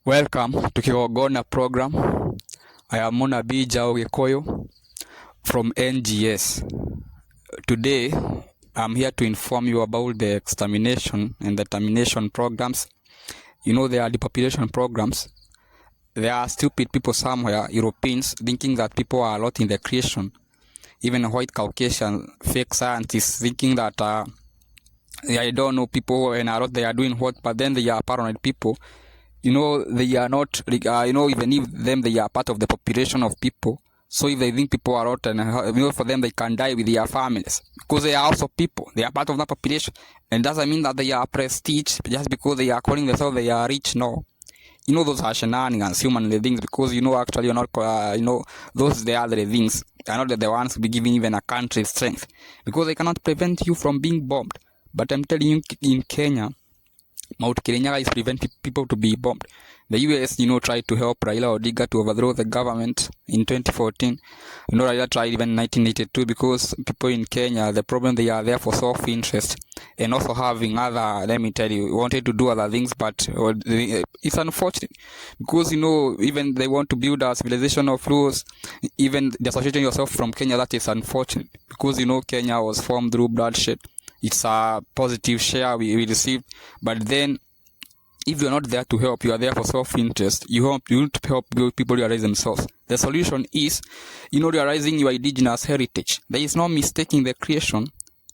Welcome to Kigogona program. I am Mona B. Jao Gekoyo from NGS. Today, I'm here to inform you about the extermination and the termination programs. You know, there are depopulation programs. There are stupid people somewhere, Europeans, thinking that people are a lot in the creation. Even white Caucasian fake scientists thinking that I don't know people and a lot they are doing what, but then they are paranoid people. You know, they are not, even if them, they are part of the population of people. So if they think people are out, and for them, they can die with their families. Because they are also people. They are part of that population. And doesn't mean that they are prestige just because they are calling themselves they are rich. No. You know, those are shenanigans, human things, because actually you're not, those the other things are not the ones be giving even a country strength. Because they cannot prevent you from being bombed. But I'm telling you, in Kenya, Mount Kirinyaga is preventing people to be bombed. The US, tried to help Raila Odinga to overthrow the government in 2014. Raila tried even in 1982 because people in Kenya, the problem they are there for self-interest and also having other, let me tell you, wanted to do other things, but it's unfortunate because, even they want to build a civilization of rules, even dissociating yourself from Kenya, that is unfortunate because, Kenya was formed through bloodshed. It's a positive share we received, but then if you're not there to help, you are there for self-interest. You need to help people realize themselves. The solution is, realizing your indigenous heritage. There is no mistaking the creation.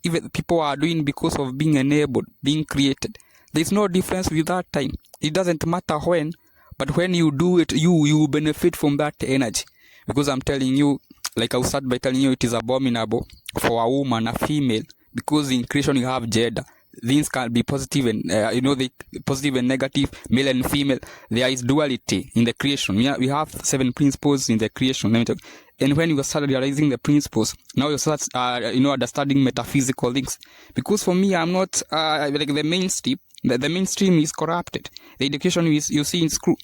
Even people are doing because of being enabled, being created. There is no difference with that time. It doesn't matter when, but when you do it, you benefit from that energy. Because I'm telling you, like I'll start by telling you, it is abominable for a woman, a female. Because in creation you have gender, things can be positive and the positive and negative, male and female. There is duality in the creation. We have 7 principles in the creation. And when you start realizing the principles, now you start understanding metaphysical things. Because for me, I'm not like the mainstream. The mainstream is corrupted. The education you see in school.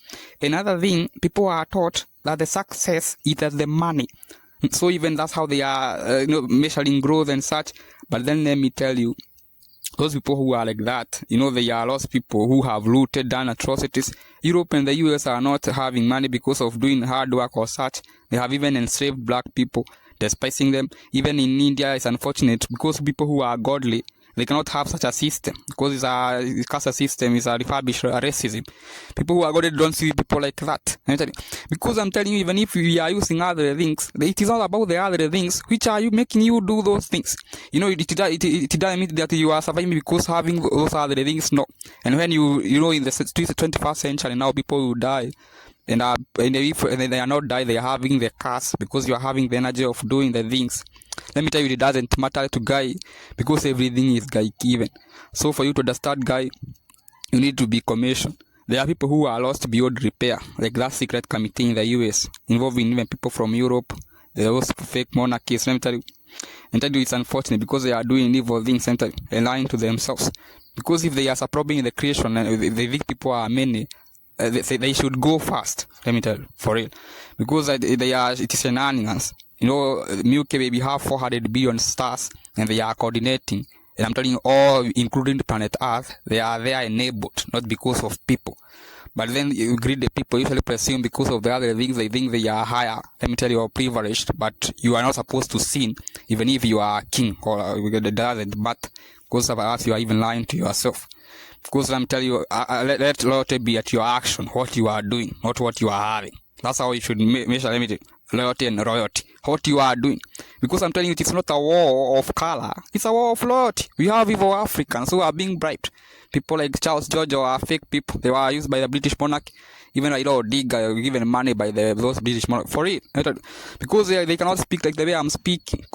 Another thing, people are taught that the success is the money. So even that's how they are, measuring growth and such. But then let me tell you, those people who are like that, they are lost people who have looted, done atrocities. Europe and the US are not having money because of doing hard work or such. They have even enslaved black people, despising them. Even in India, it's unfortunate because people who are godly, they cannot have such a system because it's a caste system, it's a refurbished racism. People who are godly don't see people like that. Because I'm telling you, even if we are using other things, it is all about the other things which are you making you do those things. It doesn't mean that you are surviving because having those other things, no. And when in the 21st century now, people will die. And if they are not die, they are having the curse because you are having the energy of doing the things. Let me tell you, it doesn't matter to guy because everything is guy given. So for you to understand guy, you need to be commissioned. There are people who are lost beyond repair, like that secret committee in the US, involving even people from Europe. There are fake monarchies. Let me tell you, it's unfortunate because they are doing evil things and lying to themselves. Because if they are supplying the creation and they think people are many, they should go fast. Let me tell you, for real. Because it is shenanigans. Milky Way, we have 400 billion stars and they are coordinating. And I'm telling you, all, including the planet Earth, they are enabled, not because of people. But then you greet the people, usually presume because of the other things, they think they are higher. Let me tell you, are privileged, but you are not supposed to sin, even if you are king or it doesn't. But because of us, you are even lying to yourself. Because I'm telling you, let loyalty be at your action, what you are doing, not what you are having. That's how you should measure loyalty and royalty. What you are doing. Because I'm telling you, it's not a war of color. It's a war of loyalty. We have evil Africans who are being bribed. People like Charles George are fake people. They were used by the British monarch. Even Raila Odinga given money by those British monarch. For it. Because they cannot speak like the way I'm speaking.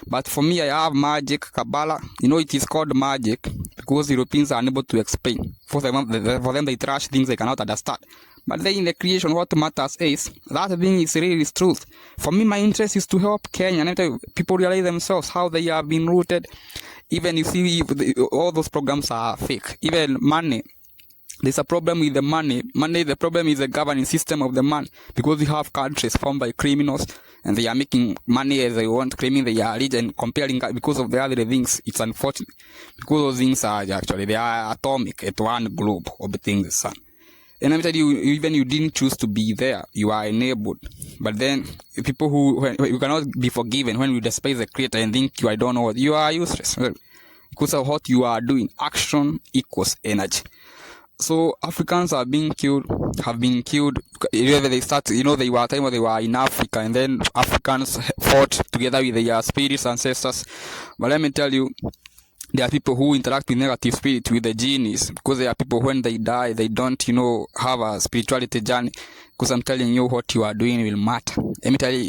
But for me, I have magic, Kabbalah. It is called magic. Because Europeans are unable to explain. For them, they trash things they cannot understand. But then in the creation, what matters is that thing is really truth. For me, my interest is to help Kenya. And people realize themselves how they have been rooted. Even you see, all those programs are fake. Even money. There's a problem with the money. The problem is the governing system of the money. Because we have countries formed by criminals. And they are making money as they want, claiming they are rich and comparing because of the other things. It's unfortunate. Because those things are actually, they are atomic at one globe orbiting the sun. And I'm telling you, even you didn't choose to be there, you are enabled. But then people you cannot be forgiven when you despise the creator and think I don't know what, you are useless. Because of what you are doing, action equals energy. So Africans have been killed. They start, they were a time where they were in Africa, and then Africans fought together with their spirits, ancestors. But let me tell you, there are people who interact with negative spirits, with the genies, because there are people when they die, they don't, have a spirituality journey. Because I'm telling you, what you are doing will matter. Let me tell you,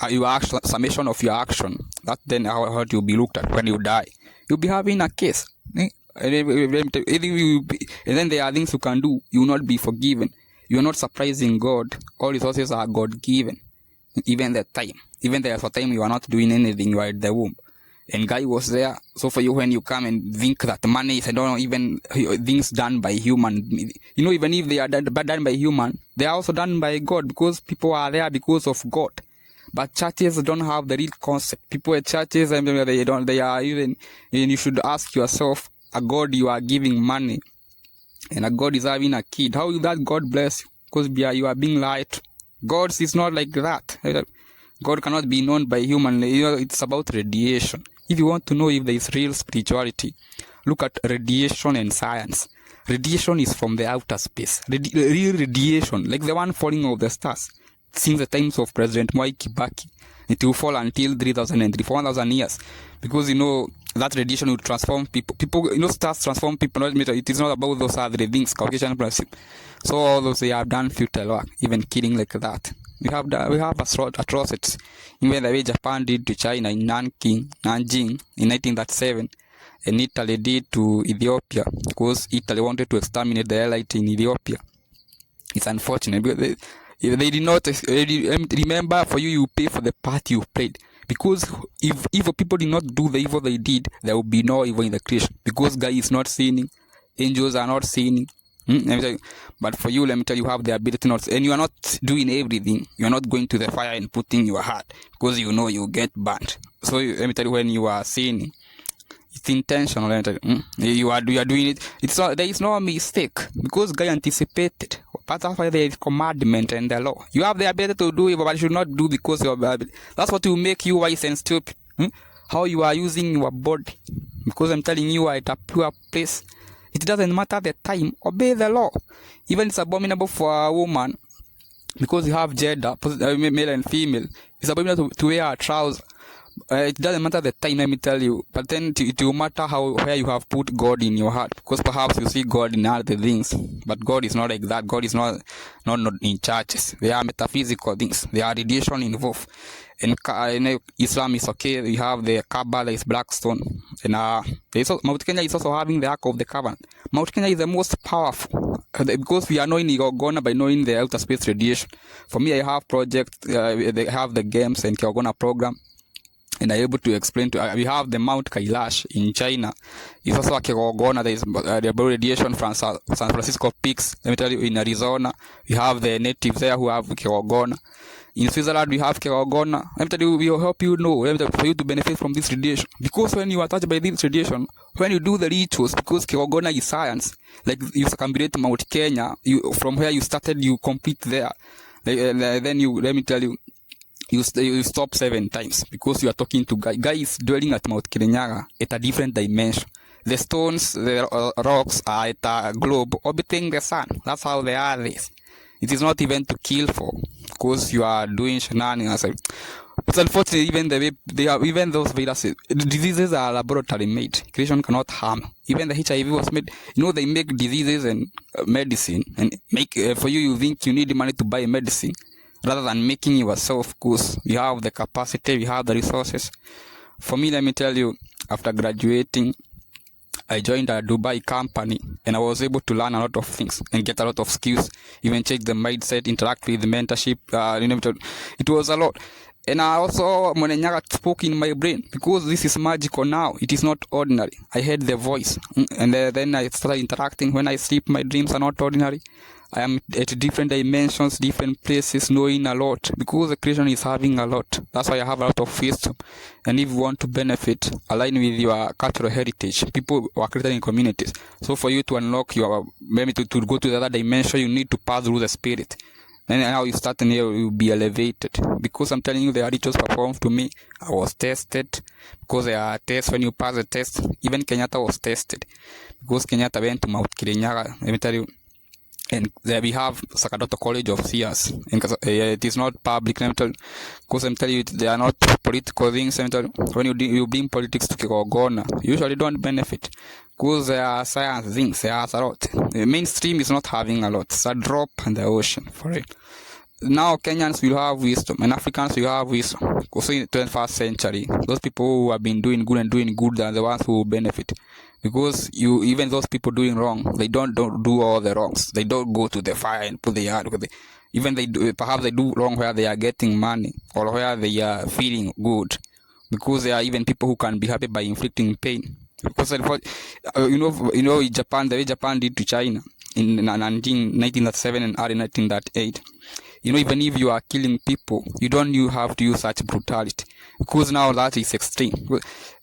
your action, summation of your action, that then how you'll be looked at when you die. You'll be having a case. And then there are things you can do. You will not be forgiven. You are not surprising God. All resources are God given. Even there's a time you are not doing anything. You are at the womb. And guy was there. So for you, when you come and think that money is, I don't know, even things done by human, even if they are done by human, they are also done by God, because people are there because of God. But churches don't have the real concept. People at churches, they are even, and you should ask yourself, a God you are giving money, and a God is having a kid. How will that God bless you? Because you are being lied to. God is not like that. God cannot be known by human. It's about radiation. If you want to know if there is real spirituality, look at radiation and science. Radiation is from the outer space. Real radiation, like the one falling off the stars. Since the times of President Mwai Kibaki, it will fall until 3,003, 4,000 years. Because, that radiation will transform people. Stars transform people. It is not about those other things, Caucasian principle. So all those, they have done futile work, even killing like that. We have atrocities. Even the way Japan did to China in Nanjing in 1937, and Italy did to Ethiopia, because Italy wanted to exterminate the elite in Ethiopia. It's unfortunate, because they did not remember. For you pay for the part you played. Because if evil people did not do the evil they did, there will be no evil in the creation. Because God is not sinning, angels are not sinning. But for you, let me tell you, have the ability not, and you are not doing everything. You are not going to the fire and putting your heart, because you get burnt. So let me tell you, when you are sinning, it's intentional. Let me tell you, you are doing it. There is no mistake, because God anticipated. But that's why there is commandment and the law. You have the ability to do it, but you should not do because of your ability. That's what will make you wise and stupid. How you are using your body. Because I'm telling you, at a pure place. It doesn't matter the time. Obey the law. Even it's abominable for a woman, because you have gender, male and female. It's abominable to wear a trouser. It doesn't matter the time, let me tell you. But then it will matter where you have put God in your heart. Because perhaps you see God in other things. But God is not like that. God is not in churches. They are metaphysical things. There are radiation involved. And Islam is okay. We have the Kaaba, there is Blackstone. And Mount Kenya is also having the Ark of the Covenant. Mount Kenya is the most powerful. Because we are knowing Kigogona by knowing the outer space radiation. For me, I have projects. They have the games and Kigogona program. And I'm able to explain we have the Mount Kailash in China. It's also a Kigogona. There is the radiation from San Francisco peaks. Let me tell you, in Arizona, we have the natives there who have Kigogona. In Switzerland, we have Kigogona. Let me tell you, we will help you know, for you to benefit from this radiation. Because when you are touched by this radiation, when you do the rituals, because Kigogona is science, like you circumambulate Mount Kenya, from where you started, you complete there. Then let me tell you, you stop 7 times, because you are talking to Guy is dwelling at Mount Kirinyaga at a different dimension. The stones, the rocks are at a globe orbiting the sun. That's how they are this. It is not even to kill for, because you are doing shenanigans. It's unfortunate, even those viruses, diseases are laboratory made. Creation cannot harm. Even the HIV was made. They make diseases and medicine, and make for you think you need money to buy medicine, rather than making yourself, because you have the capacity, you have the resources. For me, let me tell you, after graduating, I joined a Dubai company, and I was able to learn a lot of things and get a lot of skills, even change the mindset, interact with the mentorship. It was a lot. And I also, Kirinyaga spoke in my brain, because this is magical now. It is not ordinary. I heard the voice. And then I started interacting. When I sleep, my dreams are not ordinary. I am at different dimensions, different places, knowing a lot, because the creation is having a lot. That's why I have a lot of wisdom. And if you want to benefit, align with your cultural heritage, people who are created in communities. So for you to unlock your, maybe to go to the other dimension, you need to pass through the spirit. And now you start and you will be elevated. Because I'm telling you, the rituals performed to me, I was tested. Because there are tests when you pass the test. Even Kenyatta was tested. Because Kenyatta went to Mount Kirinyaga, let me tell you. And there we have Sacrosanct College of Seers. It is not public, because I'm telling you, they are not political things. When you bring politics to Kigogona, you usually don't benefit, because there are science things, there are a lot. The mainstream is not having a lot. It's a drop in the ocean, for it. Now Kenyans will have wisdom, and Africans will have wisdom. Also in the 21st century, those people who have been doing good are the ones who will benefit. Because even those people doing wrong, they don't do all the wrongs. They don't go to the fire and put the yard. Perhaps they do wrong where they are getting money, or where they are feeling good. Because there are even people who can be happy by inflicting pain. Because Japan, the way Japan did to China in 1997 and early 1998. Even if you are killing people, you have to use such brutality, because now that is extreme.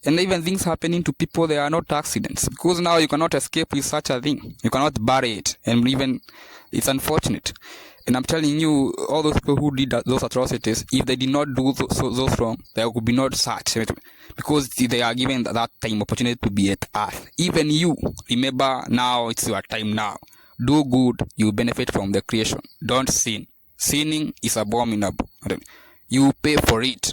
And even things happening to people, they are not accidents, because now you cannot escape with such a thing. You cannot bury it, and even it's unfortunate. And I'm telling you, all those people who did those atrocities, if they did not do those wrong, there could be not such, because they are given that time opportunity to be at earth. Even you, remember, now it's your time now. Do good, you benefit from the creation. Don't sin. Sinning is abominable. You pay for it.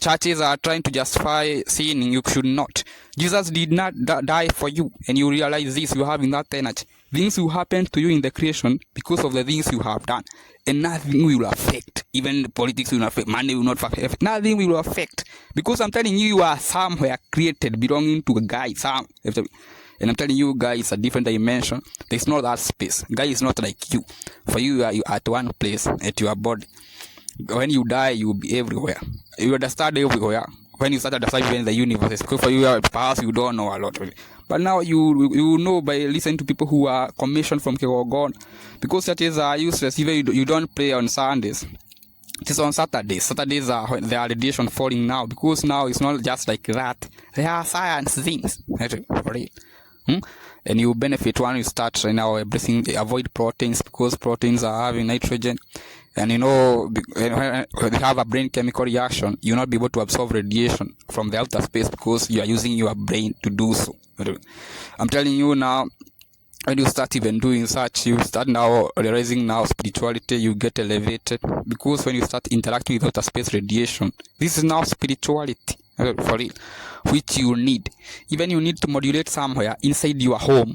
Churches are trying to justify sinning. You should not. Jesus did not die for you, and you realize this. You have in that energy. Things will happen to you in the creation because of the things you have done, and nothing will affect. Even politics will not affect. Money will not affect. Nothing will affect, because I'm telling you, you are somewhere created, belonging to a guy. And I'm telling you, guys, it's a different dimension. There's not that space. Guy is not like you. For you are at one place, at your body. When you die, you will be everywhere. You understand everywhere. When you start understanding the universe, because for you, perhaps you don't know a lot. Really. But now you know by listening to people who are commissioned from Kigogona. Because churches are useless. Even you don't pray on Sundays. It is on Saturdays. Saturdays are the radiation falling now. Because now it's not just like that. There are science things. For real. And you benefit when you start right now avoid proteins, because proteins are having nitrogen, and when you have a brain chemical reaction, you'll not be able to absorb radiation from the outer space, because you are using your brain to do so. I'm telling you now, when you start even doing such, you start now realizing now spirituality, you get elevated, because when you start interacting with outer space radiation, this is now spirituality. For real, which you need. Even you need to modulate somewhere inside your home,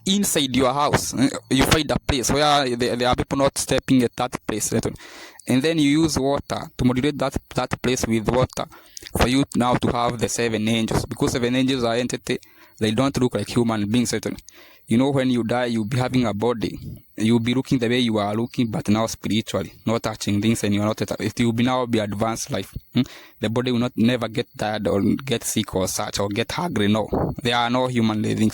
inside your house. You find a place where there are people not stepping at that place, and then you use water to modulate that place with water, for you now to have the 7 angels, because 7 angels are entity. They don't look like human beings. When you die, you'll be having a body. You'll be looking the way you are looking, but now spiritually, not touching things, and you are not. It will be now be advanced life. The body will not never get tired or get sick or such or get hungry. No, there are no human living.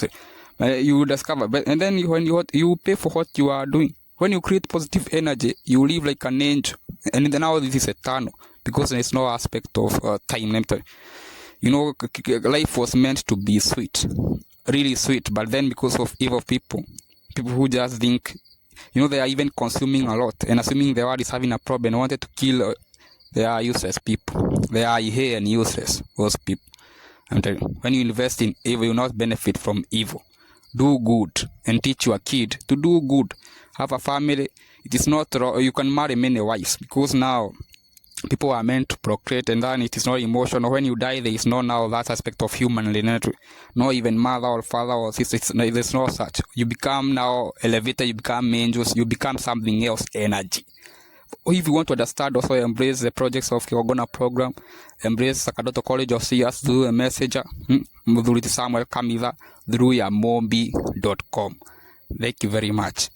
You will discover, and then when you pay for what you are doing. When you create positive energy, you live like an angel, and now this is eternal, because there is no aspect of time. Life was meant to be sweet, really sweet, but then because of evil people who just think, they are even consuming a lot and assuming the world is having a problem and wanted to kill. They are useless people. They are here and useless, those people. I'm telling you, when you invest in evil, you will not benefit from evil. Do good and teach your kid to do good. Have a family. It is not wrong. You can marry many wives, because now people are meant to procreate, and then it is not emotional. When you die, there is no now that aspect of human nature. No even mother or father or sister. There's no such. You become now elevated. You become angels. You become something else. Energy. If you want to understand, also embrace the projects of Kigogona program. Embrace Sacrosanct College of Seers through a messenger. Mudhuriti Samuel Kamiza through yamombi.com. Thank you very much.